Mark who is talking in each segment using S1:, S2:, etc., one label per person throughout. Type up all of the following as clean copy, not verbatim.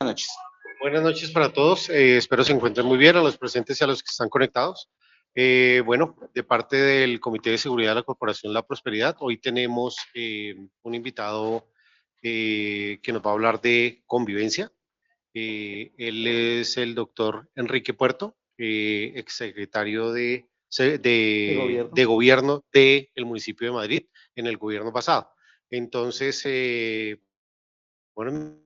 S1: noches.
S2: Buenas noches para todos. Espero se encuentren muy bien a los presentes y a los que están conectados. Bueno, de parte del Comité de Seguridad de la Corporación La Prosperidad, hoy tenemos un invitado que nos va a hablar de convivencia. Él es el doctor Enrique Puerto, exsecretario de gobierno del municipio de Madrid en el gobierno pasado. Entonces, bueno,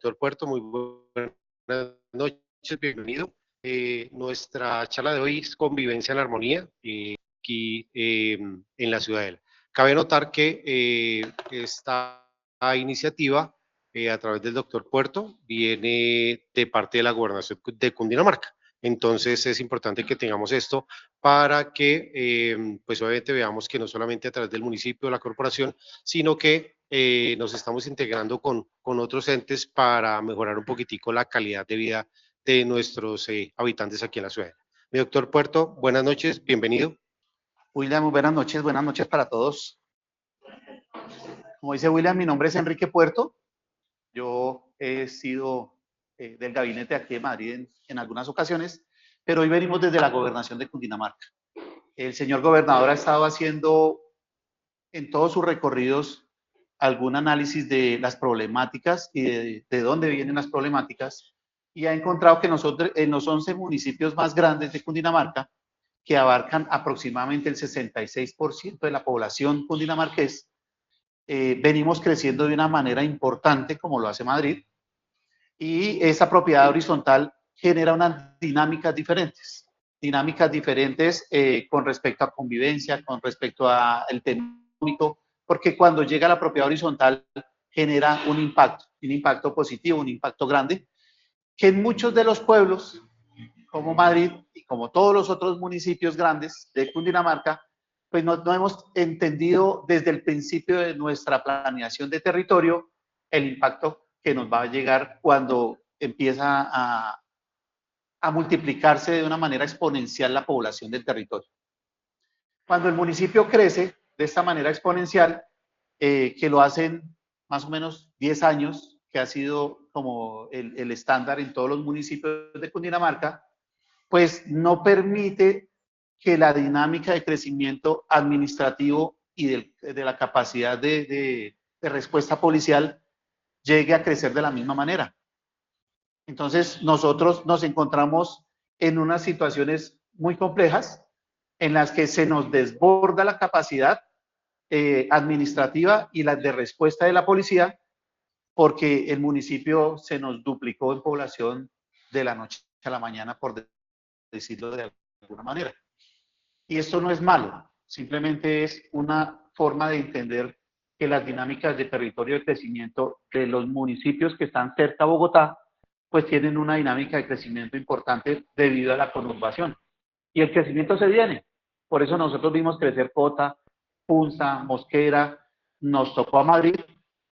S2: doctor Puerto, muy buenas noches, bienvenido. Nuestra charla de hoy es convivencia en armonía aquí en la Ciudadela. Cabe notar que esta iniciativa a través del doctor Puerto viene de parte de la gobernación de Cundinamarca. Entonces es importante que tengamos esto para que pues obviamente veamos que no solamente a través del municipio o la corporación, sino que nos estamos integrando con otros entes para mejorar un poquitico la calidad de vida de nuestros habitantes aquí en la ciudad. Mi doctor Puerto, buenas noches, bienvenido.
S1: William, buenas noches para todos. Como dice William, mi nombre es Enrique Puerto. Yo he sido del gabinete aquí de Madrid en algunas ocasiones, pero hoy venimos desde la gobernación de Cundinamarca. El señor gobernador ha estado haciendo en todos sus recorridos algún análisis de las problemáticas y de dónde vienen las problemáticas, y ha encontrado que nosotros en los 11 municipios más grandes de Cundinamarca, que abarcan aproximadamente el 66% de la población cundinamarqués, venimos creciendo de una manera importante, como lo hace Madrid, y esa propiedad horizontal genera unas dinámicas diferentes con respecto a convivencia, con respecto al tema económico, porque cuando llega la propiedad horizontal genera un impacto positivo, un impacto grande, que en muchos de los pueblos, como Madrid y como todos los otros municipios grandes de Cundinamarca, pues no hemos entendido desde el principio de nuestra planeación de territorio el impacto que nos va a llegar cuando empieza a multiplicarse de una manera exponencial la población del territorio. Cuando el municipio crece de esta manera exponencial, que lo hacen más o menos 10 años, que ha sido como el estándar en todos los municipios de Cundinamarca, pues no permite que la dinámica de crecimiento administrativo y de la capacidad de respuesta policial llegue a crecer de la misma manera. Entonces, nosotros nos encontramos en unas situaciones muy complejas en las que se nos desborda la capacidad administrativa y la de respuesta de la policía, porque el municipio se nos duplicó en población de la noche a la mañana, por decirlo de alguna manera. Y esto no es malo, simplemente es una forma de entender que las dinámicas de territorio de crecimiento de los municipios que están cerca a Bogotá, pues tienen una dinámica de crecimiento importante debido a la conurbación. Y el crecimiento se viene. Por eso nosotros vimos crecer Cota, Punza, Mosquera, nos tocó a Madrid,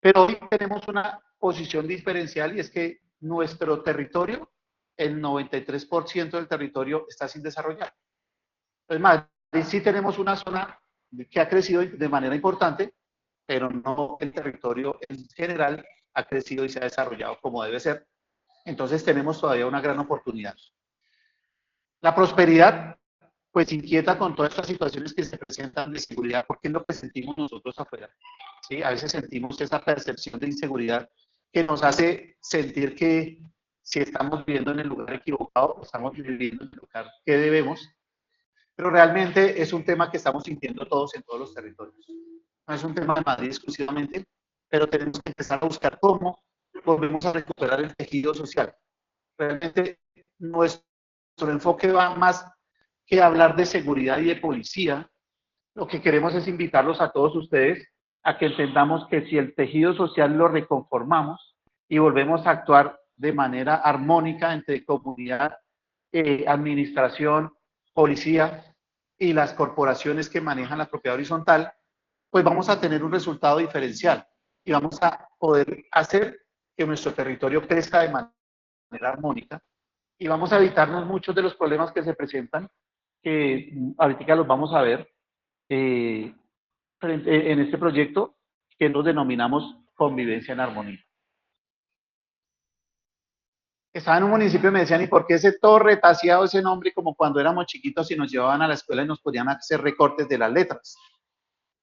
S1: pero hoy tenemos una posición diferencial, y es que nuestro territorio, el 93% del territorio está sin desarrollar. Es más, sí tenemos una zona que ha crecido de manera importante, pero no el territorio en general ha crecido y se ha desarrollado como debe ser. Entonces tenemos todavía una gran oportunidad. La prosperidad, pues inquieta con todas estas situaciones que se presentan de inseguridad, porque es lo que sentimos nosotros afuera. ¿Sí? A veces sentimos esa percepción de inseguridad que nos hace sentir que si estamos viviendo en el lugar equivocado, estamos viviendo en el lugar que debemos, pero realmente es un tema que estamos sintiendo todos en todos los territorios. No es un tema de Madrid exclusivamente, pero tenemos que empezar a buscar cómo volvemos a recuperar el tejido social. Realmente nuestro enfoque va más que hablar de seguridad y de policía. Lo que queremos es invitarlos a todos ustedes a que entendamos que si el tejido social lo reconformamos y volvemos a actuar de manera armónica entre comunidad, administración, policía y las corporaciones que manejan la propiedad horizontal, pues vamos a tener un resultado diferencial y vamos a poder hacer que nuestro territorio crezca de manera armónica, y vamos a evitarnos muchos de los problemas que se presentan, que ahorita los vamos a ver en este proyecto que nos denominamos convivencia en armonía. Estaba en un municipio y me decían, ¿y por qué ese todo retaseado ese nombre como cuando éramos chiquitos y nos llevaban a la escuela y nos podían hacer recortes de las letras?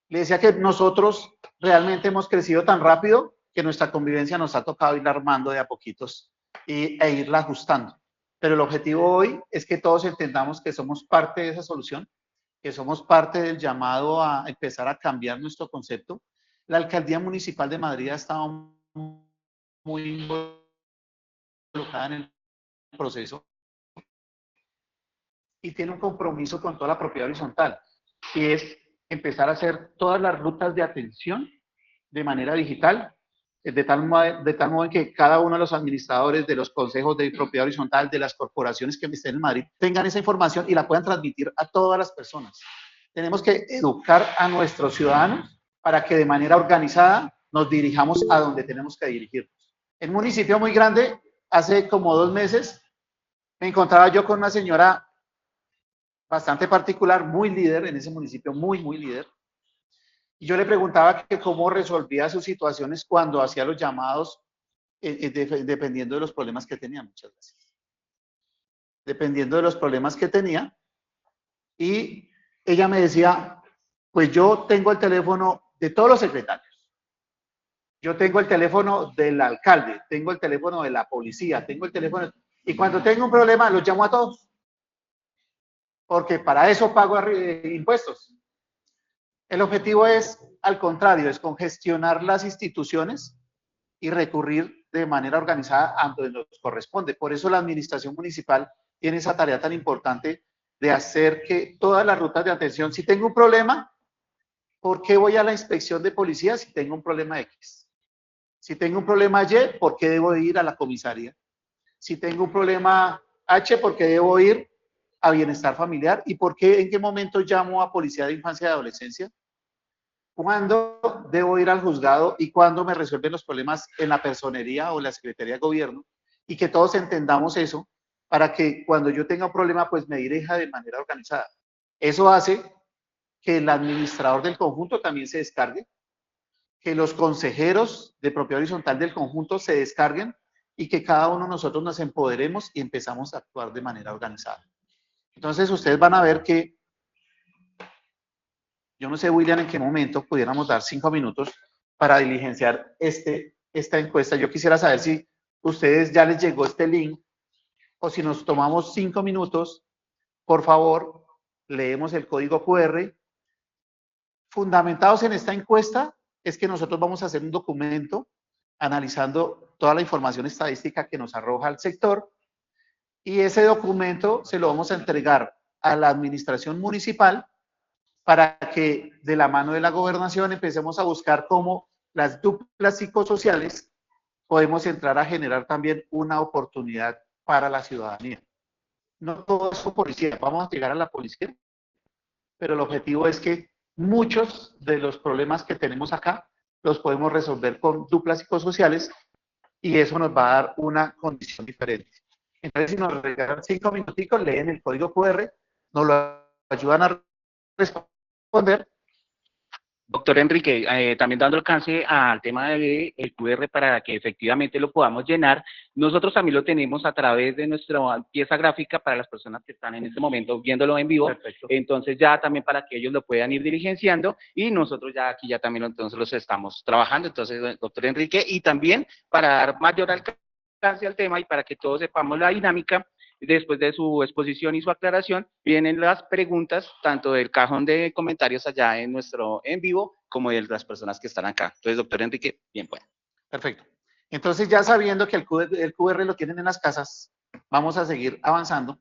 S1: Le decía que nosotros realmente hemos crecido tan rápido que nuestra convivencia nos ha tocado irla armando de a poquitos e irla ajustando. Pero el objetivo hoy es que todos entendamos que somos parte de esa solución, que somos parte del llamado a empezar a cambiar nuestro concepto. La Alcaldía Municipal de Madrid ha estado muy involucrada en el proceso y tiene un compromiso con toda la propiedad horizontal, y es empezar a hacer todas las rutas de atención de manera digital, de tal modo en que cada uno de los administradores de los consejos de propiedad horizontal, de las corporaciones que estén en Madrid, tengan esa información y la puedan transmitir a todas las personas. Tenemos que educar a nuestros ciudadanos para que de manera organizada nos dirijamos a donde tenemos que dirigirnos. En un municipio muy grande, hace como 2 meses, me encontraba yo con una señora bastante particular, muy líder en ese municipio, muy líder. Y yo le preguntaba que cómo resolvía sus situaciones cuando hacía los llamados, dependiendo de los problemas que tenía. Muchas gracias. Dependiendo de los problemas que tenía. Y ella me decía, pues yo tengo el teléfono de todos los secretarios. Yo tengo el teléfono del alcalde, tengo el teléfono de la policía, tengo el teléfono... Y cuando tengo un problema, los llamo a todos. Porque para eso pago impuestos. El objetivo es, al contrario, es congestionar las instituciones y recurrir de manera organizada a donde nos corresponde. Por eso la administración municipal tiene esa tarea tan importante de hacer que todas las rutas de atención, si tengo un problema, ¿por qué voy a la inspección de policía si tengo un problema X? Si tengo un problema Y, ¿por qué debo ir a la comisaría? Si tengo un problema H, ¿por qué debo ir a bienestar familiar? ¿Y por qué, en qué momento llamo a policía de infancia y adolescencia? ¿Cuándo debo ir al juzgado y cuándo me resuelven los problemas en la personería o la Secretaría de Gobierno? Y que todos entendamos eso para que cuando yo tenga un problema, pues me dirija de manera organizada. Eso hace que el administrador del conjunto también se descargue, que los consejeros de propiedad horizontal del conjunto se descarguen y que cada uno de nosotros nos empoderemos y empezamos a actuar de manera organizada. Entonces ustedes van a ver que, yo no sé, William, en qué momento pudiéramos dar 5 minutos para diligenciar esta encuesta. Yo quisiera saber si ustedes ya les llegó este link o si nos tomamos 5 minutos, por favor, leemos el código QR. Fundamentados en esta encuesta es que nosotros vamos a hacer un documento analizando toda la información estadística que nos arroja el sector, y ese documento se lo vamos a entregar a la administración municipal para que de la mano de la gobernación empecemos a buscar cómo las duplas psicosociales podemos entrar a generar también una oportunidad para la ciudadanía. No todo es policía, vamos a llegar a la policía, pero el objetivo es que muchos de los problemas que tenemos acá los podemos resolver con duplas psicosociales, y eso nos va a dar una condición diferente. Entonces, si nos regalan 5 minuticos, leen el código QR, nos lo ayudan a responder.
S3: Doctor Enrique, también dando alcance al tema del QR para que efectivamente lo podamos llenar, nosotros también lo tenemos a través de nuestra pieza gráfica para las personas que están en este momento viéndolo en vivo. Perfecto. Entonces ya también para que ellos lo puedan ir diligenciando, y nosotros ya aquí ya también entonces los estamos trabajando. Entonces, doctor Enrique, y también para dar mayor alcance al tema y para que todos sepamos la dinámica, después de su exposición y su aclaración, vienen las preguntas, tanto del cajón de comentarios allá en nuestro en vivo, como de las personas que están acá. Entonces, doctor Enrique, bien pues.
S1: Perfecto. Entonces, ya sabiendo que el QR lo tienen en las casas, vamos a seguir avanzando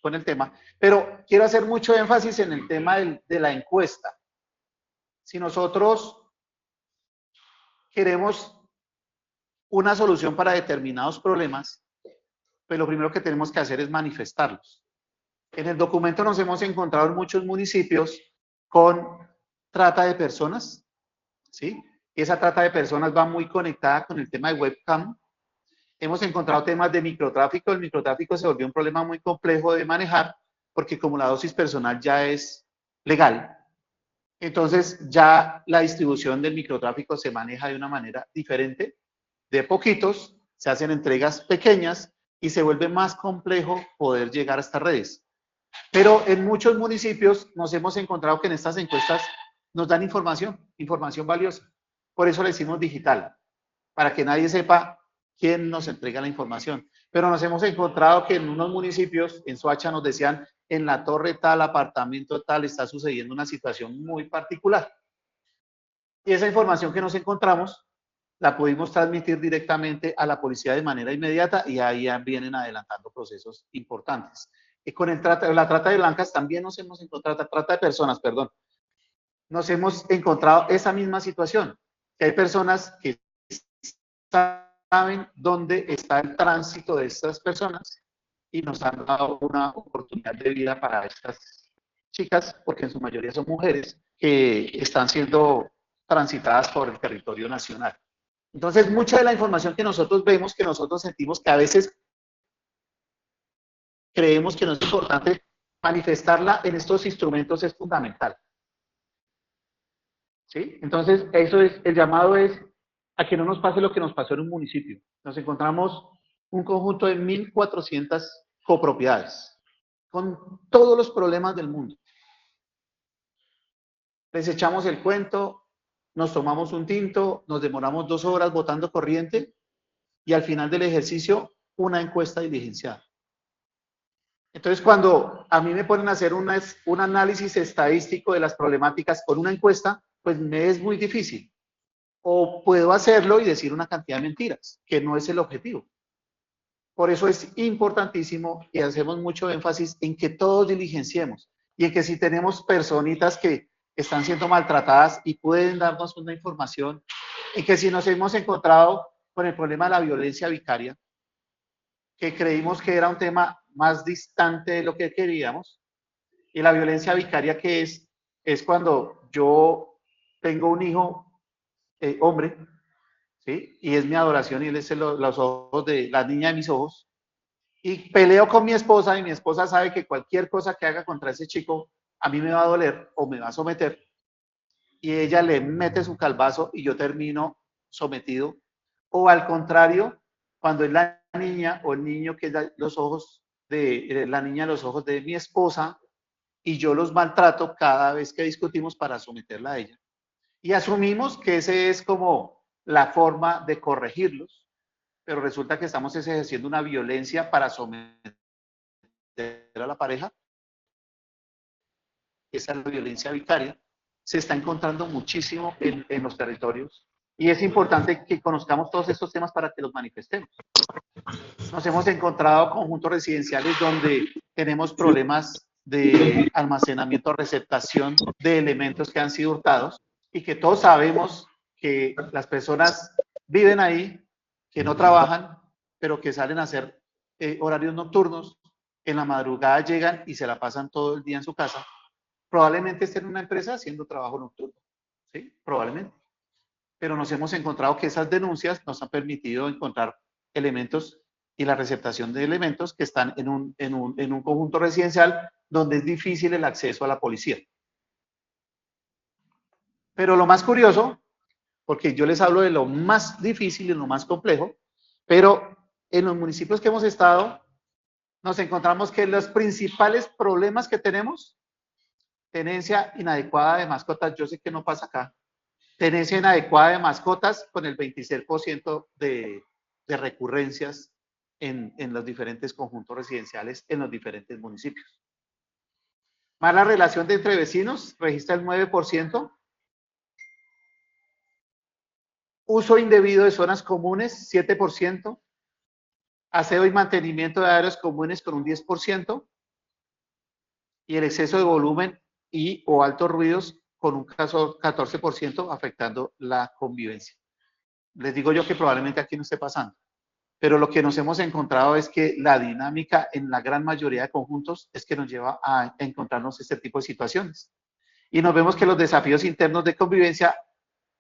S1: con el tema, pero quiero hacer mucho énfasis en el tema de la encuesta. Si nosotros queremos una solución para determinados problemas, pues lo primero que tenemos que hacer es manifestarlos. En el documento nos hemos encontrado en muchos municipios con trata de personas, ¿sí? Esa trata de personas va muy conectada con el tema de webcam. Hemos encontrado temas de microtráfico. El microtráfico se volvió un problema muy complejo de manejar porque como la dosis personal ya es legal, entonces ya la distribución del microtráfico se maneja de una manera diferente, de poquitos, se hacen entregas pequeñas y se vuelve más complejo poder llegar a estas redes. Pero en muchos municipios nos hemos encontrado que en estas encuestas nos dan información valiosa. Por eso le decimos digital, para que nadie sepa quién nos entrega la información. Pero nos hemos encontrado que en unos municipios, en Soacha, nos decían, en la torre tal, apartamento tal, está sucediendo una situación muy particular. Y esa información que nos encontramos, la pudimos transmitir directamente a la policía de manera inmediata y ahí vienen adelantando procesos importantes. Y con la trata de blancas también nos hemos encontrado, trata de personas, perdón, nos hemos encontrado esa misma situación, que hay personas que saben dónde está el tránsito de estas personas y nos han dado una oportunidad de vida para estas chicas, porque en su mayoría son mujeres que están siendo transitadas por el territorio nacional. Entonces, mucha de la información que nosotros vemos, que nosotros sentimos que a veces creemos que no es importante, manifestarla en estos instrumentos es fundamental. ¿Sí? Entonces, eso es, el llamado es a que no nos pase lo que nos pasó en un municipio. Nos encontramos un conjunto de 1.400 copropiedades, con todos los problemas del mundo. Les echamos el cuento, nos tomamos un tinto, nos demoramos 2 horas botando corriente y al final del ejercicio una encuesta diligenciada. Entonces, cuando a mí me ponen a hacer un análisis estadístico de las problemáticas con una encuesta, pues me es muy difícil. O puedo hacerlo y decir una cantidad de mentiras, que no es el objetivo. Por eso es importantísimo y hacemos mucho énfasis en que todos diligenciemos y en que si tenemos personitas que están siendo maltratadas y pueden darnos una información, en que si nos hemos encontrado con el problema de la violencia vicaria, que creímos que era un tema más distante de lo que queríamos, y la violencia vicaria que es cuando yo tengo un hijo hombre, ¿sí? Y es mi adoración y él es los ojos de la niña de mis ojos, y peleo con mi esposa y mi esposa sabe que cualquier cosa que haga contra ese chico a mí me va a doler o me va a someter, y ella le mete su calvazo y yo termino sometido, o al contrario, cuando es la niña o el niño que es los ojos de la niña, los ojos de mi esposa, y yo los maltrato cada vez que discutimos para someterla a ella. Y asumimos que ese es como la forma de corregirlos, pero resulta que estamos ejerciendo una violencia para someter a la pareja. Esa es la violencia vicaria. Se está encontrando muchísimo en los territorios y es importante que conozcamos todos estos temas para que los manifestemos. Nos hemos encontrado conjuntos residenciales donde tenemos problemas de almacenamiento, receptación de elementos que han sido hurtados y que todos sabemos que las personas viven ahí, que no trabajan, pero que salen a hacer horarios nocturnos, en la madrugada llegan y se la pasan todo el día en su casa. Probablemente estén en una empresa haciendo trabajo nocturno, ¿sí? Probablemente. Pero nos hemos encontrado que esas denuncias nos han permitido encontrar elementos y la receptación de elementos que están en un conjunto residencial donde es difícil el acceso a la policía. Pero lo más curioso, porque yo les hablo de lo más difícil y lo más complejo, pero en los municipios que hemos estado, nos encontramos que los principales problemas que tenemos, tenencia inadecuada de mascotas, yo sé que no pasa acá, tenencia inadecuada de mascotas con el 26% de recurrencias en los diferentes conjuntos residenciales en los diferentes municipios. Mala relación de entre vecinos, registra el 9%. Uso indebido de zonas comunes, 7%. Aseo y mantenimiento de áreas comunes con un 10%. Y el exceso de volumen y o altos ruidos con un 14% afectando la convivencia. Les digo yo que probablemente aquí no esté pasando, pero lo que nos hemos encontrado es que la dinámica en la gran mayoría de conjuntos es que nos lleva a encontrarnos este tipo de situaciones. Y nos vemos que los desafíos internos de convivencia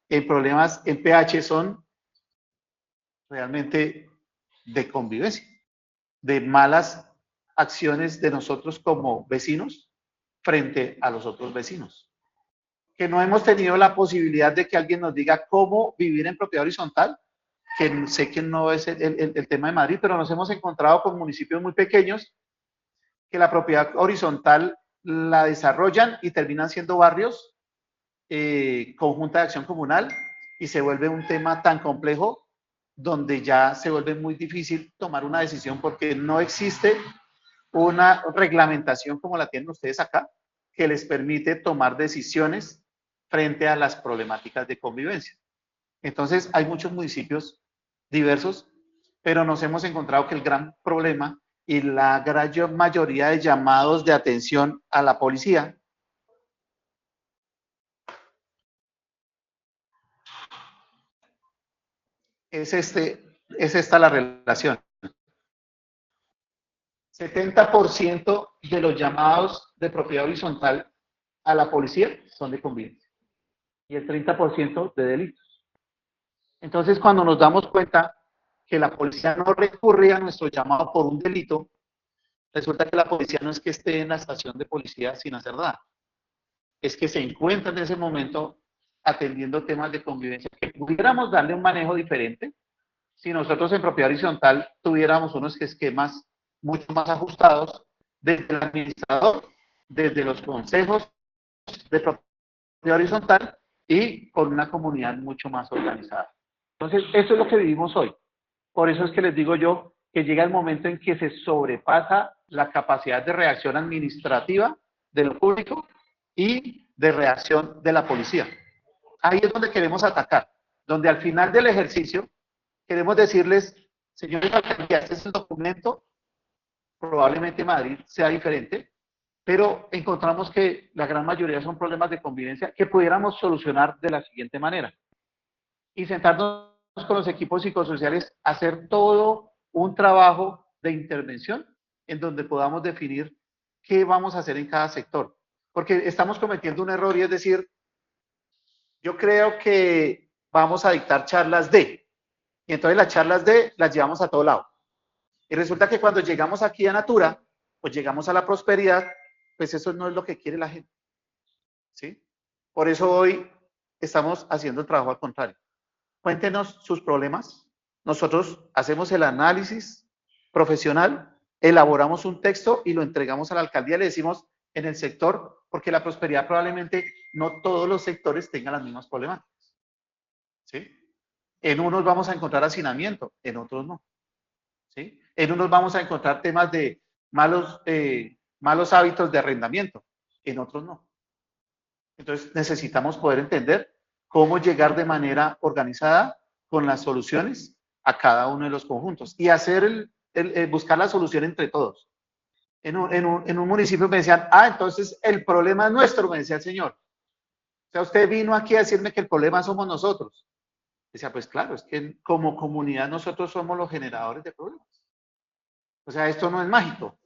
S1: en problemas en pH son realmente de convivencia, de malas acciones de nosotros como vecinos frente a los otros vecinos. Que no hemos tenido la posibilidad de que alguien nos diga cómo vivir en propiedad horizontal, que sé que no es el tema de Madrid, pero nos hemos encontrado con municipios muy pequeños que la propiedad horizontal la desarrollan y terminan siendo barrios, conjunta de acción comunal, y se vuelve un tema tan complejo donde ya se vuelve muy difícil tomar una decisión porque no existe una reglamentación como la tienen ustedes acá que les permite tomar decisiones frente a las problemáticas de convivencia. Entonces, hay muchos municipios diversos, pero nos hemos encontrado que el gran problema y la gran mayoría de llamados de atención a la policía es esta la relación. 70% de los llamados de propiedad horizontal a la policía son de convivencia y el 30% de delitos. Entonces, cuando nos damos cuenta que la policía no recurre a nuestro llamado por un delito, resulta que la policía no es que esté en la estación de policía sin hacer nada, es que se encuentra en ese momento atendiendo temas de convivencia que pudiéramos darle un manejo diferente si nosotros en propiedad horizontal tuviéramos unos esquemas mucho más ajustados desde el administrador, desde los consejos de propiedad horizontal y con una comunidad mucho más organizada. Entonces, eso es lo que vivimos hoy. Por eso es que les digo yo que llega el momento en que se sobrepasa la capacidad de reacción administrativa de lo público y de reacción de la policía. Ahí es donde queremos atacar, donde al final del ejercicio queremos decirles, señores alcaldías, este es el documento, probablemente Madrid sea diferente, pero encontramos que la gran mayoría son problemas de convivencia que pudiéramos solucionar de la siguiente manera. Y sentarnos con los equipos psicosociales a hacer todo un trabajo de intervención en donde podamos definir qué vamos a hacer en cada sector. Porque estamos cometiendo un error y es decir, yo creo que vamos a dictar charlas de, y entonces las charlas de las llevamos a todo lado. Y resulta que cuando llegamos aquí a Natura, pues llegamos a la prosperidad, pues eso no es lo que quiere la gente. ¿Sí? Por eso hoy estamos haciendo el trabajo al contrario. Cuéntenos sus problemas. Nosotros hacemos el análisis profesional, elaboramos un texto y lo entregamos a la alcaldía. Le decimos en el sector, porque la prosperidad probablemente no todos los sectores tengan las mismas problemáticas. ¿Sí? En unos vamos a encontrar hacinamiento, en otros no. ¿Sí? En unos vamos a encontrar temas de malos hábitos de arrendamiento, en otros no. Entonces necesitamos poder entender cómo llegar de manera organizada con las soluciones a cada uno de los conjuntos y hacer buscar la solución entre todos. En un municipio me decían, entonces el problema es nuestro, me decía el señor. O sea, usted vino aquí a decirme que el problema somos nosotros. Decía, pues claro, es que como comunidad nosotros somos los generadores de problemas. O sea, esto no es mágico.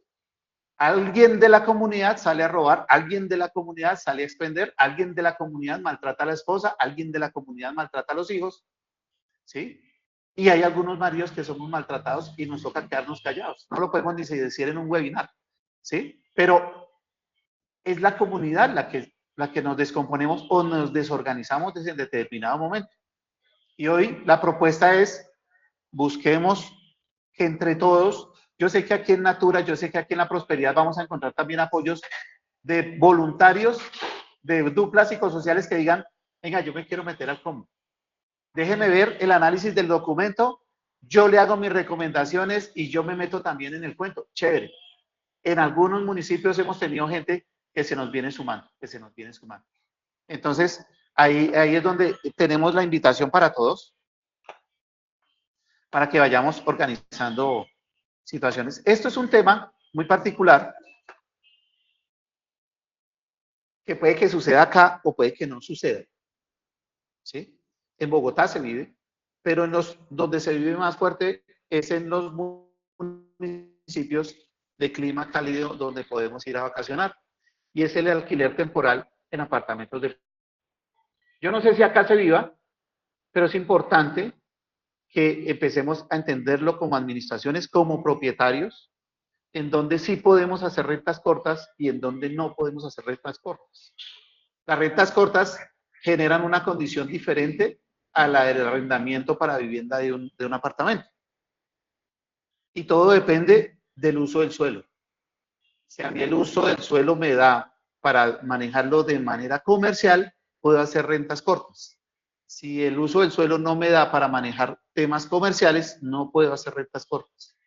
S1: Alguien de la comunidad sale a robar, alguien de la comunidad sale a expender, alguien de la comunidad maltrata a la esposa, alguien de la comunidad maltrata a los hijos, ¿sí? Y hay algunos maridos que somos maltratados y nos toca quedarnos callados. No lo podemos ni decir en un webinar, ¿sí? Pero es la comunidad la que nos descomponemos o nos desorganizamos desde determinado momento. Y hoy la propuesta es, busquemos que entre todos, yo sé que aquí en Natura, yo sé que aquí en la Prosperidad vamos a encontrar también apoyos de voluntarios, de duplas psicosociales que digan, venga, yo me quiero meter al común. Déjeme ver el análisis del documento, yo le hago mis recomendaciones y yo me meto también en el cuento. Chévere. En algunos municipios hemos tenido gente que se nos viene sumando, Entonces, ahí es donde tenemos la invitación para todos, para que vayamos organizando situaciones. Esto es un tema muy particular que puede que suceda acá o puede que no suceda. ¿Sí? En Bogotá se vive, pero donde se vive más fuerte es en los municipios de clima cálido donde podemos ir a vacacionar. Y es el alquiler temporal en apartamentos de... Yo no sé si acá se viva, pero es importante que empecemos a entenderlo como administraciones, como propietarios, en donde sí podemos hacer rentas cortas y en donde no podemos hacer rentas cortas. Las rentas cortas generan una condición diferente al arrendamiento para vivienda de un apartamento. Y todo depende del uso del suelo. Si a mí el uso del suelo me da para manejarlo de manera comercial, puedo hacer rentas cortas. Si el uso del suelo no me da para manejar temas comerciales, no puedo hacer rentas cortas.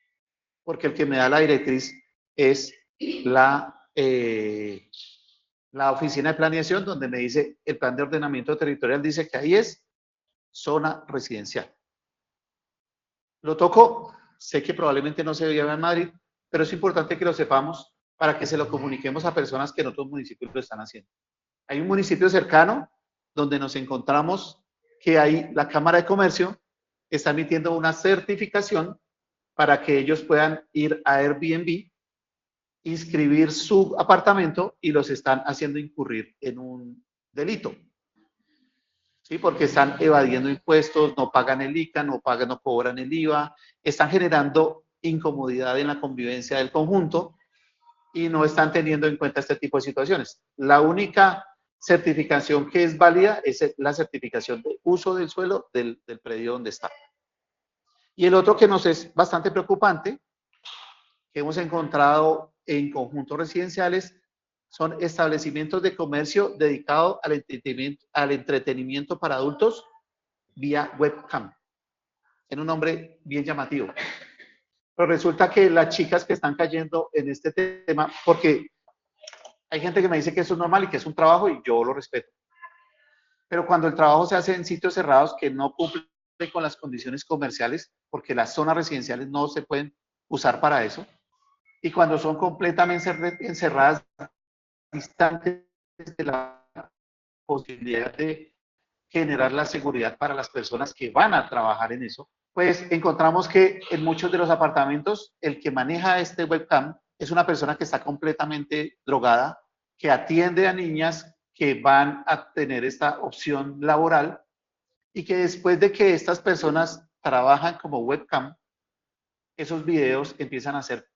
S1: Porque el que me da la directriz es la oficina de planeación, donde me dice el plan de ordenamiento territorial, dice que ahí es zona residencial. Lo toco, sé que probablemente no se veía en Madrid, pero es importante que lo sepamos para que se lo comuniquemos a personas que en otros municipios lo están haciendo. Hay un municipio cercano donde nos encontramos que ahí la Cámara de Comercio está emitiendo una certificación para que ellos puedan ir a Airbnb, inscribir su apartamento y los están haciendo incurrir en un delito. ¿Sí? Porque están evadiendo impuestos, no pagan el ICA, no cobran el IVA, están generando incomodidad en la convivencia del conjunto y no están teniendo en cuenta este tipo de situaciones. La única certificación que es válida es la certificación de uso del suelo del predio donde está. Y el otro que nos es bastante preocupante, que hemos encontrado en conjuntos residenciales, son establecimientos de comercio dedicados al entretenimiento para adultos vía webcam. Tiene un nombre bien llamativo. Pero resulta que las chicas que están cayendo en este tema, porque hay gente que me dice que eso es normal y que es un trabajo y yo lo respeto. Pero cuando el trabajo se hace en sitios cerrados que no cumplen con las condiciones comerciales, porque las zonas residenciales no se pueden usar para eso, y cuando son completamente encerradas, distantes de la posibilidad de generar la seguridad para las personas que van a trabajar en eso, pues encontramos que en muchos de los apartamentos el que maneja este webcam es una persona que está completamente drogada, que atiende a niñas que van a tener esta opción laboral y que después de que estas personas trabajan como webcam, esos videos empiezan a ser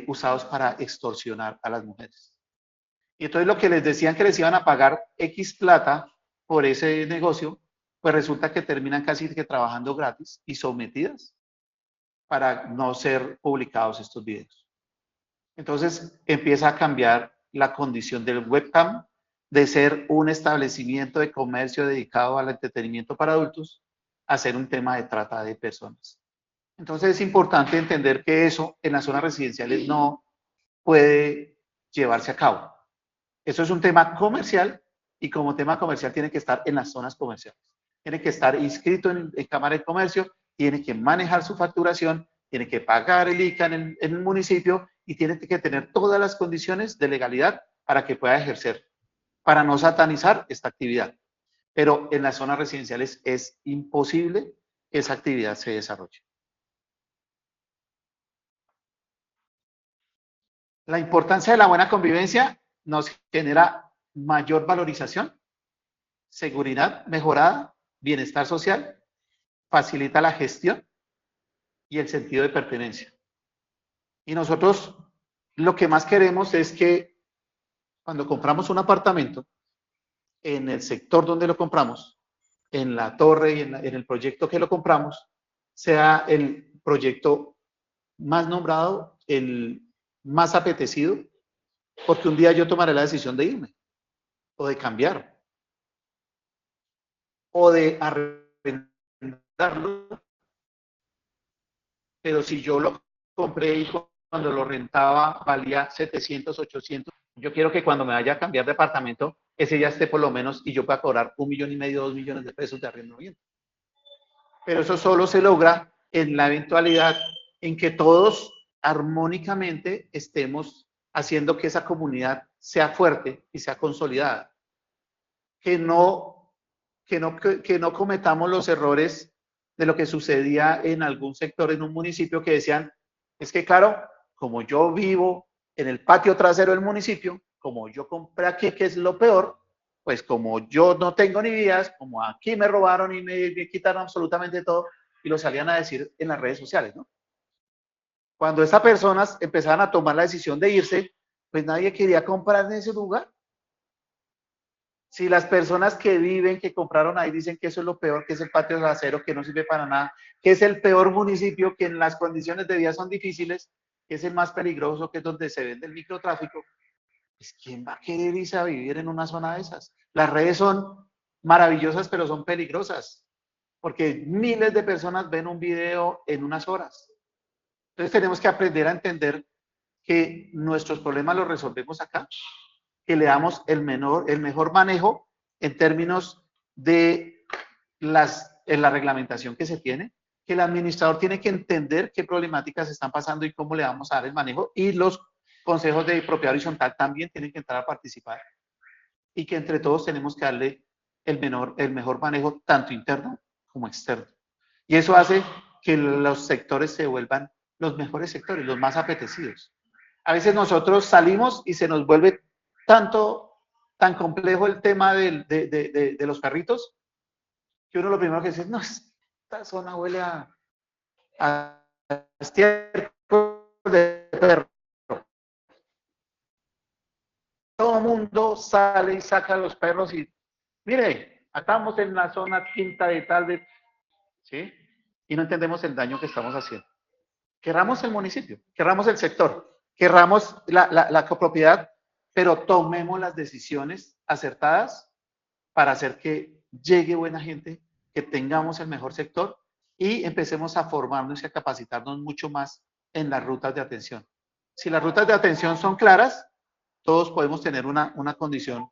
S1: usados para extorsionar a las mujeres. Y entonces lo que les decían que les iban a pagar X plata por ese negocio, pues resulta que terminan casi que trabajando gratis y sometidas para no ser publicados estos videos. Entonces empieza a cambiar la condición del webcam de ser un establecimiento de comercio dedicado al entretenimiento para adultos a ser un tema de trata de personas. Entonces es importante entender que eso en las zonas residenciales no puede llevarse a cabo. Eso es un tema comercial y como tema comercial tiene que estar en las zonas comerciales. Tiene que estar inscrito en Cámara de Comercio, tiene que manejar su facturación, tiene que pagar el ICA en el municipio y tiene que tener todas las condiciones de legalidad para que pueda ejercer, para no satanizar esta actividad. Pero en las zonas residenciales es imposible que esa actividad se desarrolle. La importancia de la buena convivencia nos genera mayor valorización, seguridad mejorada, bienestar social, facilita la gestión y el sentido de pertenencia. Y nosotros lo que más queremos es que cuando compramos un apartamento, en el sector donde lo compramos, en la torre y en el proyecto que lo compramos, sea el proyecto más nombrado, el más apetecido, porque un día yo tomaré la decisión de irme, o de cambiar, o de arrendarlo, pero si yo lo compré y cuando lo rentaba valía 700, 800, yo quiero que cuando me vaya a cambiar de apartamento, ese ya esté por lo menos y yo pueda cobrar 1,5 millones, 2 millones de pesos de arrendamiento. Pero eso solo se logra en la eventualidad en que todos armónicamente estemos haciendo que esa comunidad sea fuerte y sea consolidada. Que no cometamos los errores de lo que sucedía en algún sector en un municipio que decían, es que claro, como yo vivo en el patio trasero del municipio, como yo compré aquí, que es lo peor, pues como yo no tengo ni vías, como aquí me robaron y me quitaron absolutamente todo, y lo salían a decir en las redes sociales, ¿no? Cuando estas personas empezaron a tomar la decisión de irse, pues nadie quería comprar en ese lugar. Si las personas que viven, que compraron ahí, dicen que eso es lo peor, que es el patio trasero, que no sirve para nada, que es el peor municipio, que en las condiciones de vida son difíciles, que es el más peligroso, que es donde se vende el microtráfico, pues ¿quién va a querer irse a vivir en una zona de esas? Las redes son maravillosas, pero son peligrosas, porque miles de personas ven un video en unas horas. Entonces tenemos que aprender a entender que nuestros problemas los resolvemos acá, que le damos el mejor manejo en términos de la reglamentación que se tiene, que el administrador tiene que entender qué problemáticas están pasando y cómo le vamos a dar el manejo, y los consejos de propiedad horizontal también tienen que entrar a participar, y que entre todos tenemos que darle el mejor manejo, tanto interno como externo. Y eso hace que los sectores se vuelvan los mejores sectores, los más apetecidos. A veces nosotros salimos y se nos vuelve tan complejo el tema de los perritos, que uno lo primero que dice es, no, esta zona huele a estiércol de perro. Todo el mundo sale y saca a los perros y, mire, estamos en la zona quinta de tal de, ¿sí? Y no entendemos el daño que estamos haciendo. Querramos el municipio, querramos el sector, querramos la copropiedad, pero tomemos las decisiones acertadas para hacer que llegue buena gente, que tengamos el mejor sector y empecemos a formarnos y a capacitarnos mucho más en las rutas de atención. Si las rutas de atención son claras, todos podemos tener una condición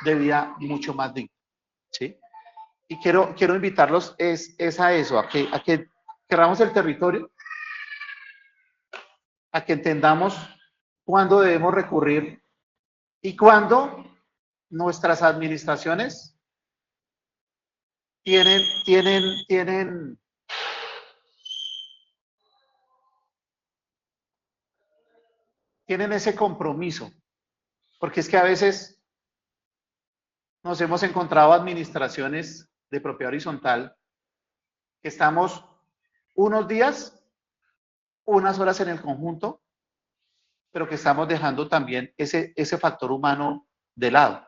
S1: de vida mucho más digna, ¿sí? Y quiero invitarlos es a eso, a que queramos el territorio, a que entendamos cuándo debemos recurrir y cuándo nuestras administraciones tienen ese compromiso, porque es que a veces nos hemos encontrado administraciones de propiedad horizontal que estamos unos días, unas horas en el conjunto, pero que estamos dejando también ese factor humano de lado.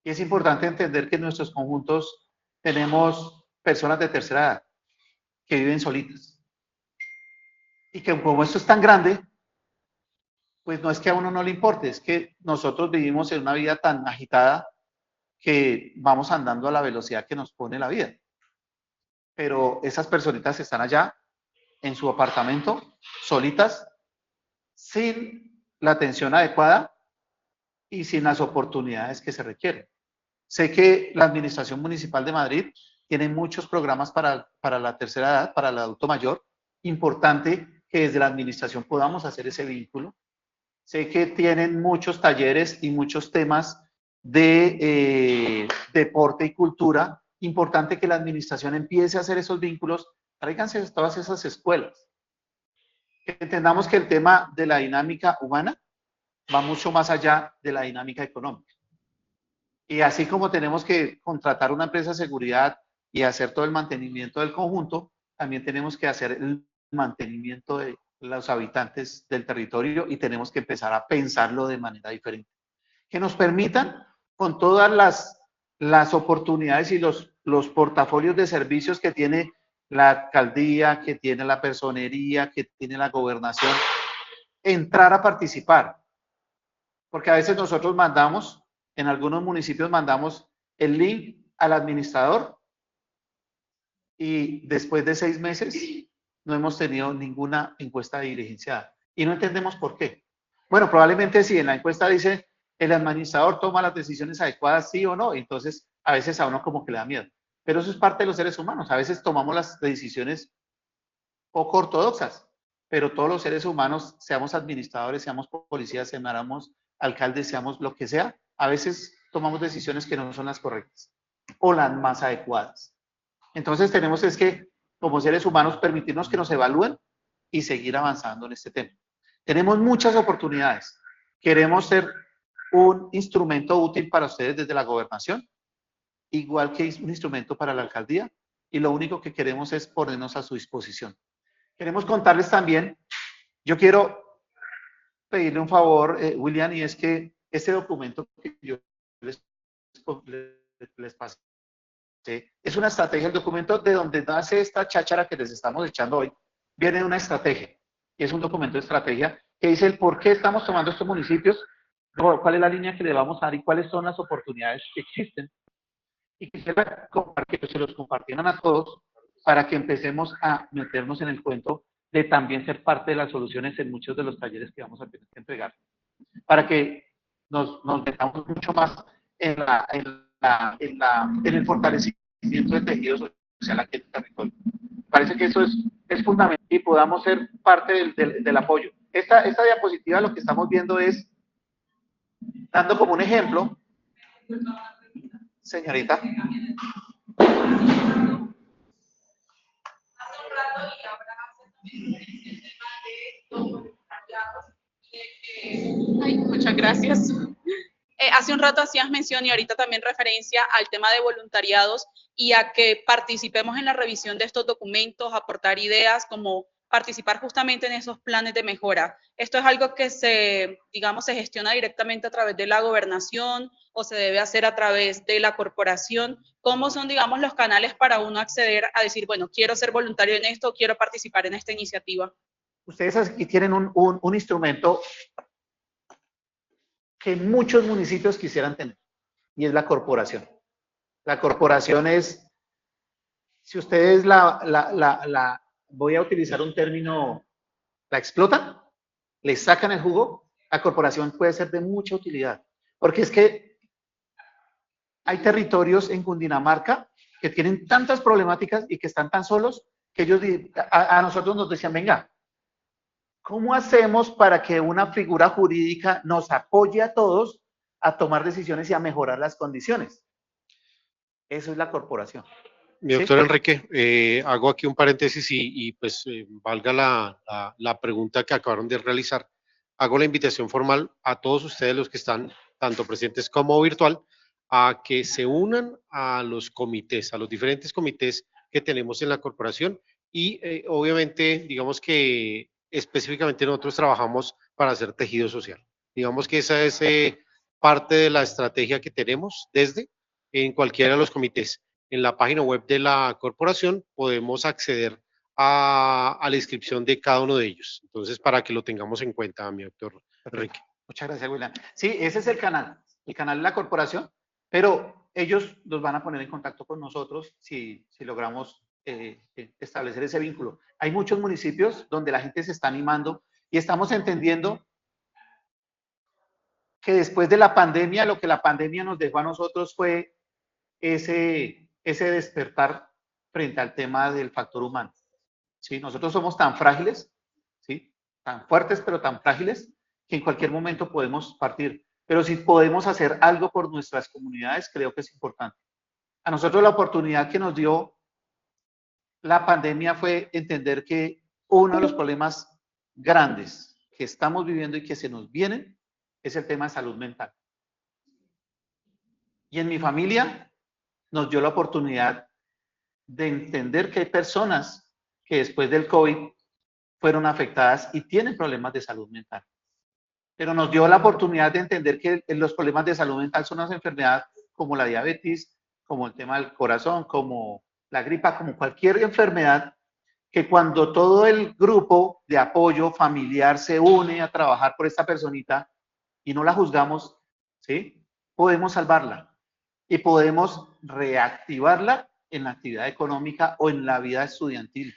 S1: Y es importante entender que en nuestros conjuntos tenemos personas de tercera edad que viven solitas. Y que como esto es tan grande, pues no es que a uno no le importe, es que nosotros vivimos en una vida tan agitada que vamos andando a la velocidad que nos pone la vida. Pero esas personitas están allá en su apartamento, solitas, sin la atención adecuada y sin las oportunidades que se requieren. Sé que la Administración Municipal de Madrid tiene muchos programas para la tercera edad, para el adulto mayor. Importante que desde la administración podamos hacer ese vínculo. Sé que tienen muchos talleres y muchos temas de deporte y cultura. Importante que la administración empiece a hacer esos vínculos. Tráiganse a todas esas escuelas. Que entendamos que el tema de la dinámica humana va mucho más allá de la dinámica económica. Y así como tenemos que contratar una empresa de seguridad y hacer todo el mantenimiento del conjunto, también tenemos que hacer el mantenimiento de los habitantes del territorio y tenemos que empezar a pensarlo de manera diferente. Que nos permitan, con todas las oportunidades y los portafolios de servicios que tiene la alcaldía, que tiene la personería, que tiene la gobernación, entrar a participar. Porque a veces nosotros mandamos, en algunos municipios mandamos el link al administrador y después de 6 meses no hemos tenido ninguna encuesta diligenciada. Y no entendemos por qué. Bueno, probablemente si en la encuesta dice el administrador toma las decisiones adecuadas, sí o no, entonces a veces a uno como que le da miedo. Pero eso es parte de los seres humanos. A veces tomamos las decisiones poco ortodoxas, pero todos los seres humanos, seamos administradores, seamos policías, seamos alcaldes, seamos lo que sea, a veces tomamos decisiones que no son las correctas o las más adecuadas. Entonces tenemos es que, como seres humanos, permitirnos que nos evalúen y seguir avanzando en este tema. Tenemos muchas oportunidades. Queremos ser un instrumento útil para ustedes desde la gobernación, igual que un instrumento para la alcaldía, y lo único que queremos es ponernos a su disposición. Queremos contarles también, yo quiero pedirle un favor, William, y es que Este documento que yo les pasé es una estrategia. El documento de donde nace esta cháchara que les estamos echando hoy, viene de una estrategia. Y es un documento de estrategia que dice el por qué estamos tomando estos municipios, cuál es la línea que le vamos a dar y cuáles son las oportunidades que existen. Y quisiera que se los compartieran a todos para que empecemos a meternos en el cuento de también ser parte de las soluciones en muchos de los talleres que vamos a tener que entregar. Para que nos metamos mucho más en el fortalecimiento del tejido social aquí en el territorio. Parece que eso es fundamental y podamos ser parte del apoyo. Esta diapositiva lo que estamos viendo es, dando como un ejemplo, señorita.
S4: Ay, muchas gracias. Hace un rato hacías mención y ahorita también referencia al tema de voluntariados y a que participemos en la revisión de estos documentos, aportar ideas, como participar justamente en esos planes de mejora. Esto es algo que se gestiona directamente a través de la gobernación o se debe hacer a través de la corporación. ¿Cómo son, los canales para uno acceder a decir, bueno, quiero ser voluntario en esto, quiero participar en esta iniciativa?
S1: Ustedes aquí tienen un instrumento que muchos municipios quisieran tener, y es la corporación. La corporación es, si ustedes voy a utilizar un término, la explotan, le sacan el jugo, la corporación puede ser de mucha utilidad, porque es que hay territorios en Cundinamarca que tienen tantas problemáticas y que están tan solos que ellos a nosotros nos decían, venga, ¿cómo hacemos para que una figura jurídica nos apoye a todos a tomar decisiones y a mejorar las condiciones? Eso es la corporación.
S2: Mi doctor Enrique, hago aquí un paréntesis y pues valga la pregunta que acabaron de realizar. Hago la invitación formal a todos ustedes, los que están tanto presentes como virtual, a que se unan a los comités, a los diferentes comités que tenemos en la corporación y obviamente, digamos que específicamente nosotros trabajamos para hacer tejido social. Digamos que esa es parte de la estrategia que tenemos en cualquiera de los comités. En la página web de la corporación podemos acceder a la inscripción de cada uno de ellos. Entonces, para que lo tengamos en cuenta, mi doctor Enrique.
S1: Muchas gracias, William. Sí, ese es el canal de la corporación, pero ellos nos van a poner en contacto con nosotros si logramos establecer ese vínculo. Hay muchos municipios donde la gente se está animando y estamos entendiendo que después de la pandemia, lo que la pandemia nos dejó a nosotros fue ese despertar frente al tema del factor humano. ¿Sí? Nosotros somos tan frágiles, ¿sí? Tan fuertes, pero tan frágiles, que en cualquier momento podemos partir. Pero si podemos hacer algo por nuestras comunidades, creo que es importante. A nosotros la oportunidad que nos dio la pandemia fue entender que uno de los problemas grandes que estamos viviendo y que se nos vienen es el tema de salud mental. Y en mi familia nos dio la oportunidad de entender que hay personas que después del COVID fueron afectadas y tienen problemas de salud mental. Pero nos dio la oportunidad de entender que los problemas de salud mental son unas enfermedades como la diabetes, como el tema del corazón, como la gripa, como cualquier enfermedad, que cuando todo el grupo de apoyo familiar se une a trabajar por esta personita y no la juzgamos, ¿sí? Podemos salvarla y podemos reactivarla en la actividad económica o en la vida estudiantil.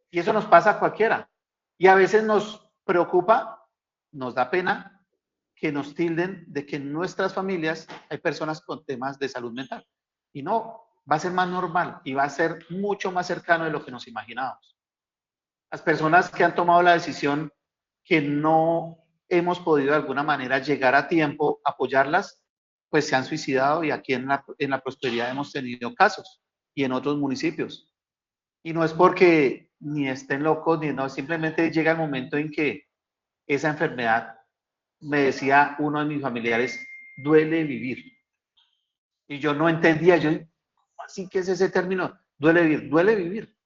S1: Y eso nos pasa a cualquiera. Y a veces nos preocupa, nos da pena que nos tilden de que en nuestras familias hay personas con temas de salud mental. Y no, va a ser más normal y va a ser mucho más cercano de lo que nos imaginábamos. Las personas que han tomado la decisión que no hemos podido de alguna manera llegar a tiempo, apoyarlas, pues se han suicidado y aquí en la Prosperidad hemos tenido casos y en otros municipios. Y no es porque ni estén locos, ni no, simplemente llega el momento en que esa enfermedad, me decía uno de mis familiares, duele vivir. Y yo no entendía, así que es ese término, duele vivir, duele vivir.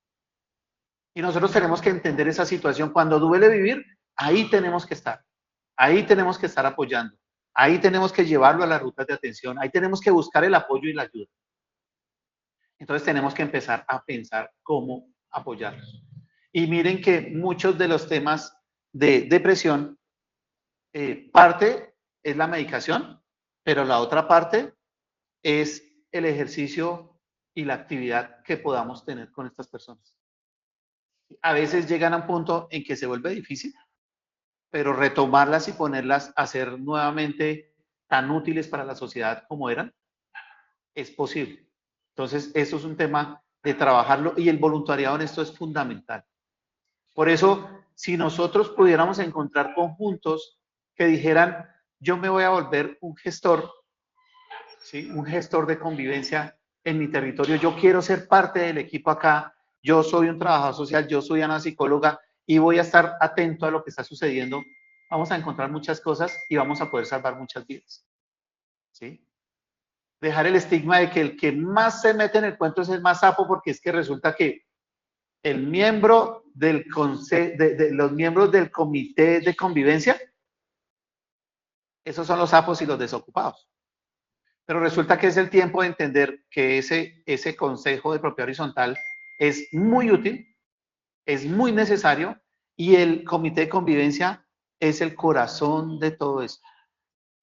S1: Y nosotros tenemos que entender esa situación. Cuando duele vivir, ahí tenemos que estar apoyando. Ahí tenemos que llevarlo a las rutas de atención, ahí tenemos que buscar el apoyo y la ayuda. Entonces tenemos que empezar a pensar cómo apoyarlos. Y miren que muchos de los temas de depresión, parte es la medicación, pero la otra parte es el ejercicio y la actividad que podamos tener con estas personas. A veces llegan a un punto en que se vuelve difícil, pero retomarlas y ponerlas a ser nuevamente tan útiles para la sociedad como eran, es posible. Entonces, eso es un tema de trabajarlo y el voluntariado en esto es fundamental. Por eso, si nosotros pudiéramos encontrar conjuntos que dijeran, yo me voy a volver un gestor, ¿sí? Un gestor de convivencia en mi territorio, yo quiero ser parte del equipo acá, yo soy un trabajador social, yo soy una psicóloga y voy a estar atento a lo que está sucediendo, vamos a encontrar muchas cosas y vamos a poder salvar muchas vidas. ¿Sí? Dejar el estigma de que el que más se mete en el cuento es el más sapo, porque es que resulta que el miembro del los miembros del comité de convivencia, esos son los sapos y los desocupados. Pero resulta que es el tiempo de entender que ese consejo de propiedad horizontal es muy útil, es muy necesario, y el comité de convivencia es el corazón de todo esto.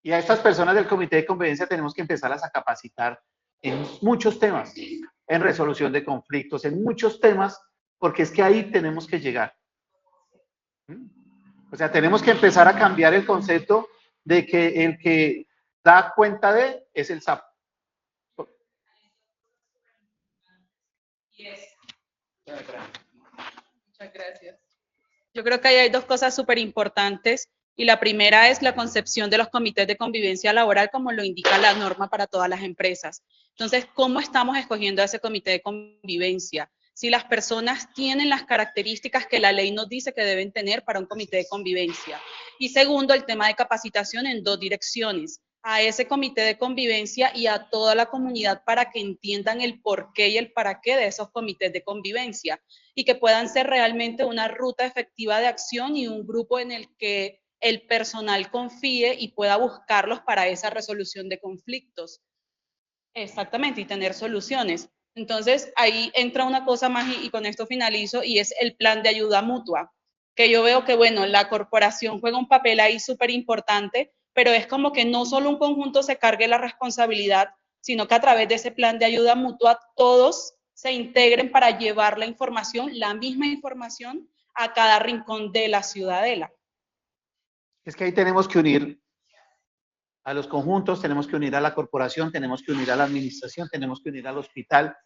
S1: Y a estas personas del comité de convivencia tenemos que empezarlas a capacitar en muchos temas, en resolución de conflictos, en muchos temas, porque es que ahí tenemos que llegar. O sea, tenemos que empezar a cambiar el concepto de que el que da cuenta de es el sapo.
S4: Muchas gracias. Yo creo que ahí hay dos cosas súper importantes. Y la primera es la concepción de los comités de convivencia laboral, como lo indica la norma para todas las empresas. Entonces, ¿cómo estamos escogiendo a ese comité de convivencia? Si las personas tienen las características que la ley nos dice que deben tener para un comité de convivencia. Y segundo, el tema de capacitación en dos direcciones. A ese comité de convivencia y a toda la comunidad para que entiendan el porqué y el para qué de esos comités de convivencia y que puedan ser realmente una ruta efectiva de acción y un grupo en el que el personal confíe y pueda buscarlos para esa resolución de conflictos. Exactamente, y tener soluciones. Entonces, ahí entra una cosa más y con esto finalizo, y es el plan de ayuda mutua, que yo veo que, bueno, la corporación juega un papel ahí súper importante, pero es como que no solo un conjunto se cargue la responsabilidad, sino que a través de ese plan de ayuda mutua todos se integren para llevar la información, la misma información, a cada rincón de la ciudadela.
S1: Es que ahí tenemos que unir a los conjuntos, tenemos que unir a la corporación, tenemos que unir a la administración, tenemos que unir al hospital,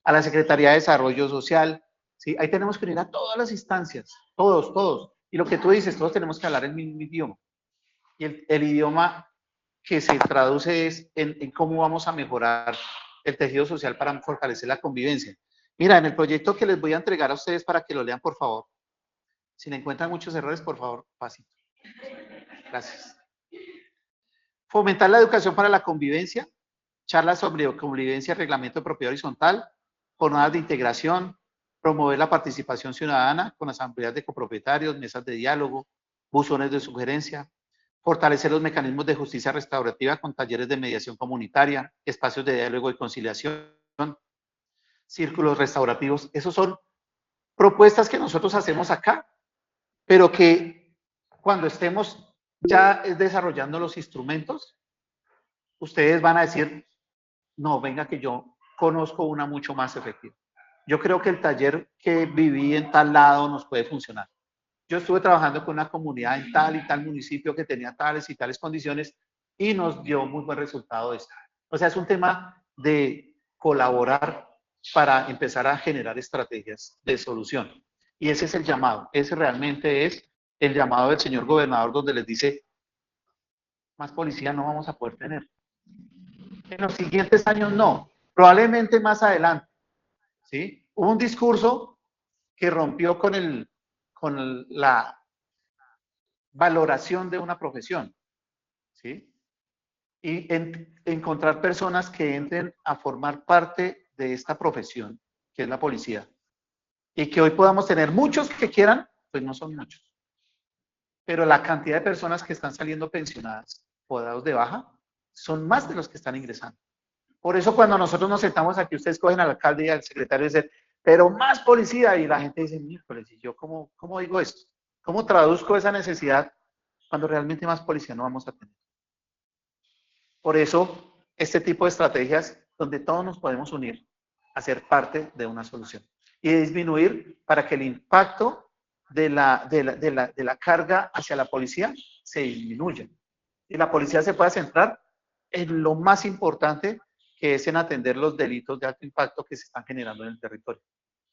S1: a la Secretaría de Desarrollo Social, ¿sí? Ahí tenemos que unir a todas las instancias, todos. Y lo que tú dices, todos tenemos que hablar el mismo idioma. Y el idioma que se traduce es en cómo vamos a mejorar el tejido social para fortalecer la convivencia. Mira, en el proyecto que les voy a entregar a ustedes para que lo lean, por favor, si le encuentran muchos errores, por favor, pasito. Gracias. Fomentar la educación para la convivencia, charlas sobre convivencia, reglamento de propiedad horizontal, jornadas de integración, promover la participación ciudadana con asambleas de copropietarios, mesas de diálogo, buzones de sugerencia, fortalecer los mecanismos de justicia restaurativa con talleres de mediación comunitaria, espacios de diálogo y conciliación, círculos restaurativos. Esos son propuestas que nosotros hacemos acá, pero que cuando estemos ya desarrollando los instrumentos, ustedes van a decir, no, venga que yo conozco una mucho más efectiva. Yo creo que el taller que viví en tal lado nos puede funcionar. Yo estuve trabajando con una comunidad en tal y tal municipio que tenía tales y tales condiciones y nos dio muy buen resultado esto. O sea, es un tema de colaborar para empezar a generar estrategias de solución. Y ese es el llamado, ese realmente es el llamado del señor gobernador, donde les dice, más policía no vamos a poder tener. En los siguientes años no, probablemente más adelante. ¿Sí? Hubo un discurso que rompió con la valoración de una profesión. ¿Sí? Y encontrar personas que entren a formar parte de esta profesión, que es la policía. Y que hoy podamos tener muchos que quieran, pues no son muchos. Pero la cantidad de personas que están saliendo pensionadas, o dados de baja son más de los que están ingresando. Por eso cuando nosotros nos sentamos aquí, ustedes cogen al alcalde y al secretario y dicen, pero más policía, y la gente dice, miércoles, ¿y yo cómo digo esto? ¿Cómo traduzco esa necesidad cuando realmente más policía no vamos a tener? Por eso, este tipo de estrategias donde todos nos podemos unir a ser parte de una solución y disminuir para que el impacto de la carga hacia la policía se disminuya y la policía se pueda centrar en lo más importante, que es en atender los delitos de alto impacto que se están generando en el territorio.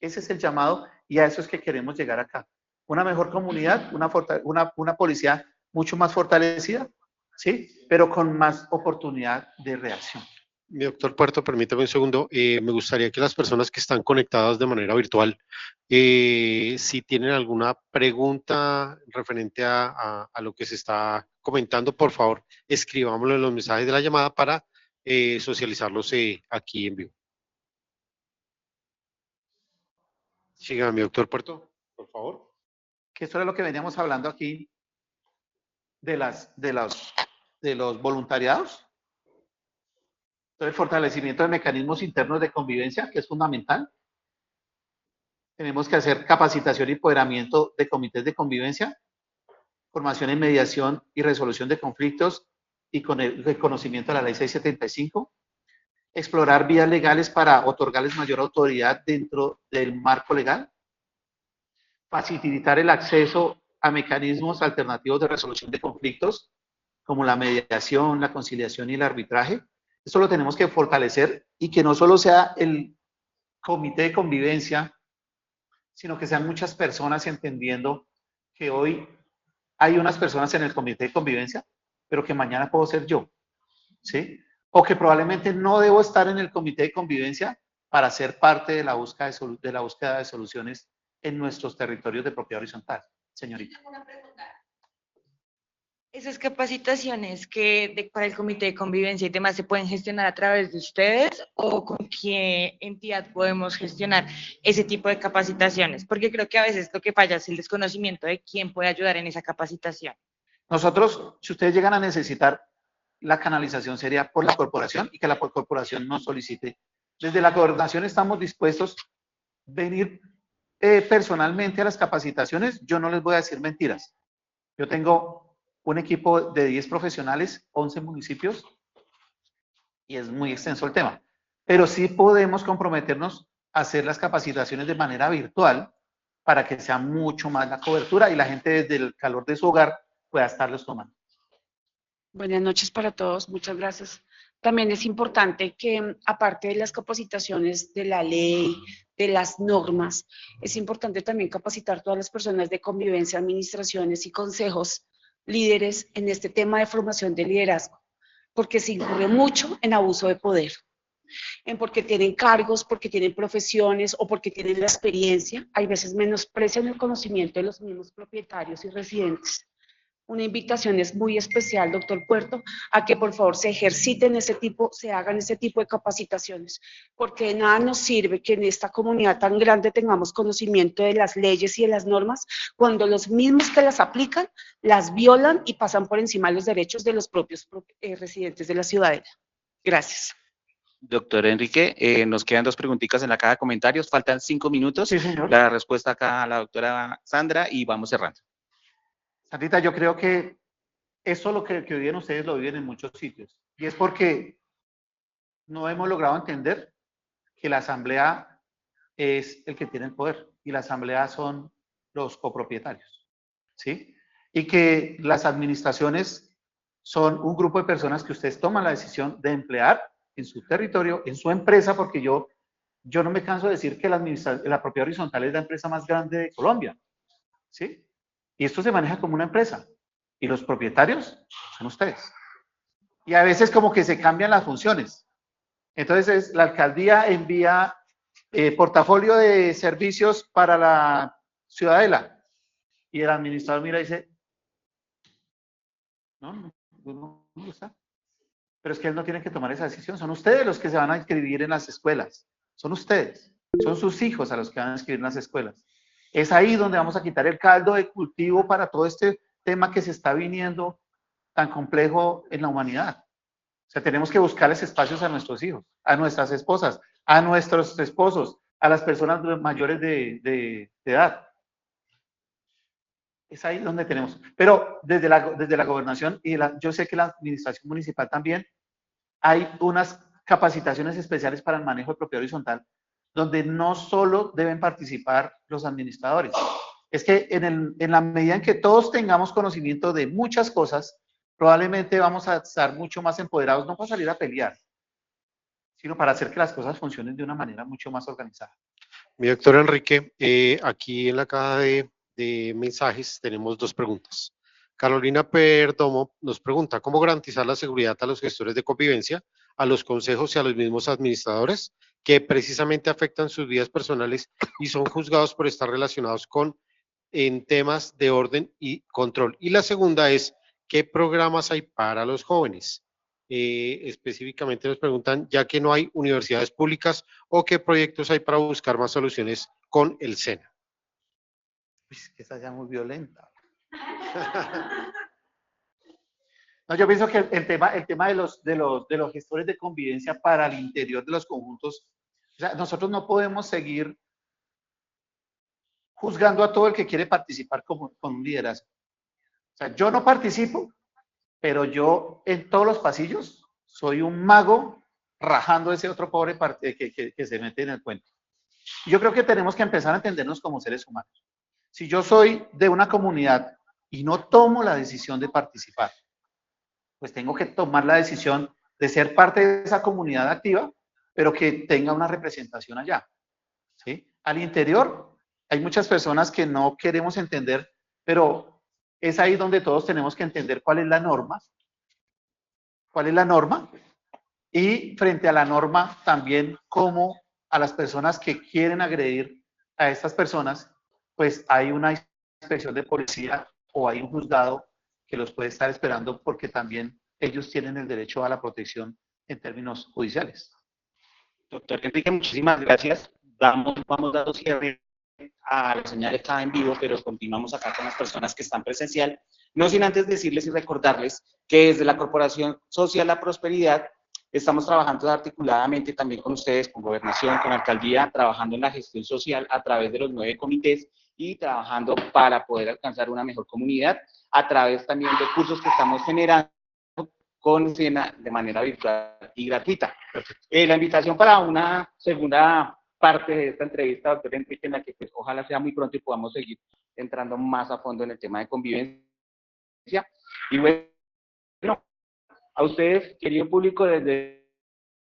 S1: Ese es el llamado y a eso es que queremos llegar acá. Una mejor comunidad, una policía mucho más fortalecida, ¿sí? Pero con más oportunidad de reacción.
S2: Mi doctor Puerto, permítame un segundo. Me gustaría que las personas que están conectadas de manera virtual, si tienen alguna pregunta referente a lo que se está comentando, por favor, escribámoslo en los mensajes de la llamada para socializarlos aquí en vivo. Siga, mi doctor Puerto, por favor.
S1: Que esto es lo que veníamos hablando aquí de los voluntariados. El fortalecimiento de mecanismos internos de convivencia, que es fundamental. Tenemos que hacer capacitación y empoderamiento de comités de convivencia, formación en mediación y resolución de conflictos y con el reconocimiento de la ley 675, explorar vías legales para otorgarles mayor autoridad dentro del marco legal, facilitar el acceso a mecanismos alternativos de resolución de conflictos, como la mediación, la conciliación y el arbitraje. Esto lo tenemos que fortalecer y que no solo sea el comité de convivencia, sino que sean muchas personas entendiendo que hoy hay unas personas en el comité de convivencia, pero que mañana puedo ser yo, ¿sí? O que probablemente no debo estar en el comité de convivencia para ser parte de la búsqueda de soluciones en nuestros territorios de propiedad horizontal. Señorita.
S5: Esas capacitaciones para el comité de convivencia y demás se pueden gestionar a través de ustedes o con qué entidad podemos gestionar ese tipo de capacitaciones, porque creo que a veces lo que falla es el desconocimiento de quién puede ayudar en esa capacitación.
S1: Nosotros, si ustedes llegan a necesitar, la canalización sería por la corporación y que la corporación nos solicite. Desde la gobernación estamos dispuestos a venir personalmente a las capacitaciones. Yo no les voy a decir mentiras. Yo tengo un equipo de 10 profesionales, 11 municipios, y es muy extenso el tema. Pero sí podemos comprometernos a hacer las capacitaciones de manera virtual para que sea mucho más la cobertura y la gente desde el calor de su hogar pueda estarlos tomando.
S6: Buenas noches para todos, muchas gracias. También es importante que, aparte de las capacitaciones de la ley, de las normas, es importante también capacitar a todas las personas de convivencia, administraciones y consejos líderes en este tema de formación de liderazgo, porque se incurre mucho en abuso de poder, en porque tienen cargos, porque tienen profesiones o porque tienen la experiencia. Hay veces menosprecian el conocimiento de los mismos propietarios y residentes. Una invitación es muy especial, doctor Puerto, a que por favor se hagan ese tipo de capacitaciones, porque de nada nos sirve que en esta comunidad tan grande tengamos conocimiento de las leyes y de las normas, cuando los mismos que las aplican, las violan y pasan por encima de los derechos de los propios residentes de la ciudadela. Gracias.
S3: Doctor Enrique, nos quedan 2 preguntitas en la caja de comentarios, faltan 5 minutos.
S1: Sí, señor.
S3: La respuesta acá a la doctora Sandra y vamos cerrando.
S1: Sandrita, yo creo que eso lo que viven ustedes lo viven en muchos sitios. Y es porque no hemos logrado entender que la asamblea es el que tiene el poder y la asamblea son los copropietarios, ¿sí? Y que las administraciones son un grupo de personas que ustedes toman la decisión de emplear en su territorio, en su empresa, porque yo no me canso de decir que la propiedad horizontal es la empresa más grande de Colombia, ¿sí? Y esto se maneja como una empresa. Y los propietarios son ustedes. Y a veces como que se cambian las funciones. Entonces la alcaldía envía portafolio de servicios para la ciudadela. Y el administrador mira y dice, no está. Pero es que él no tiene que tomar esa decisión. Son ustedes los que se van a inscribir en las escuelas. Son ustedes. Son sus hijos a los que van a inscribir en las escuelas. Es ahí donde vamos a quitar el caldo de cultivo para todo este tema que se está viniendo tan complejo en la humanidad. O sea, tenemos que buscarles espacios a nuestros hijos, a nuestras esposas, a nuestros esposos, a las personas mayores de edad. Es ahí donde tenemos. Pero desde la gobernación y yo sé que la administración municipal también, hay unas capacitaciones especiales para el manejo de propiedad horizontal, donde no solo deben participar los administradores. Es que en la medida en que todos tengamos conocimiento de muchas cosas, probablemente vamos a estar mucho más empoderados, no para salir a pelear, sino para hacer que las cosas funcionen de una manera mucho más organizada.
S2: Mi doctor Enrique, aquí en la caja de mensajes tenemos dos preguntas. Carolina Perdomo nos pregunta, ¿cómo garantizar la seguridad a los gestores de convivencia, a los consejos y a los mismos administradores que precisamente afectan sus vidas personales y son juzgados por estar relacionados en temas de orden y control? Y la segunda es, ¿qué programas hay para los jóvenes? Específicamente nos preguntan, ya que no hay universidades públicas, o qué proyectos hay para buscar más soluciones con el SENA.
S1: Pues que está ya muy violenta. No, yo pienso que el tema de los gestores de convivencia para el interior de los conjuntos, o sea, nosotros no podemos seguir juzgando a todo el que quiere participar con un liderazgo. O sea, yo no participo, pero yo en todos los pasillos soy un mago rajando ese otro pobre que se mete en el cuento. Yo creo que tenemos que empezar a entendernos como seres humanos. Si yo soy de una comunidad y no tomo la decisión de participar, pues tengo que tomar la decisión de ser parte de esa comunidad activa, pero que tenga una representación allá. ¿Sí? Al interior hay muchas personas que no queremos entender, pero es ahí donde todos tenemos que entender cuál es la norma. ¿Cuál es la norma? Y frente a la norma también cómo a las personas que quieren agredir a estas personas, pues hay una inspección de policía o hay un juzgado que los puede estar esperando porque también ellos tienen el derecho a la protección en términos judiciales.
S3: Doctor Enrique, muchísimas gracias. Vamos dando cierre a la señal está en vivo, pero continuamos acá con las personas que están presencial. No sin antes decirles y recordarles que desde la Corporación Social La Prosperidad estamos trabajando articuladamente también con ustedes, con Gobernación, con Alcaldía, trabajando en la gestión social a través de los 9 comités y trabajando para poder alcanzar una mejor comunidad a través también de cursos que estamos generando con SENA de manera virtual y gratuita. La invitación para una segunda parte de esta entrevista, doctor Enrique, en la que pues, ojalá sea muy pronto y podamos seguir entrando más a fondo en el tema de convivencia. Y bueno, a ustedes, querido público, desde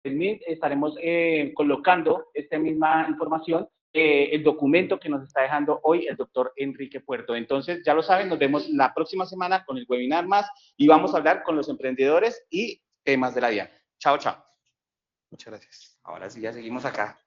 S3: el MIT estaremos colocando esta misma información, el documento que nos está dejando hoy el doctor Enrique Puerto. Entonces, ya lo saben, nos vemos la próxima semana con el webinar más y vamos a hablar con los emprendedores y temas de la DIAN. Chao, chao.
S1: Muchas gracias.
S3: Ahora sí, ya seguimos acá.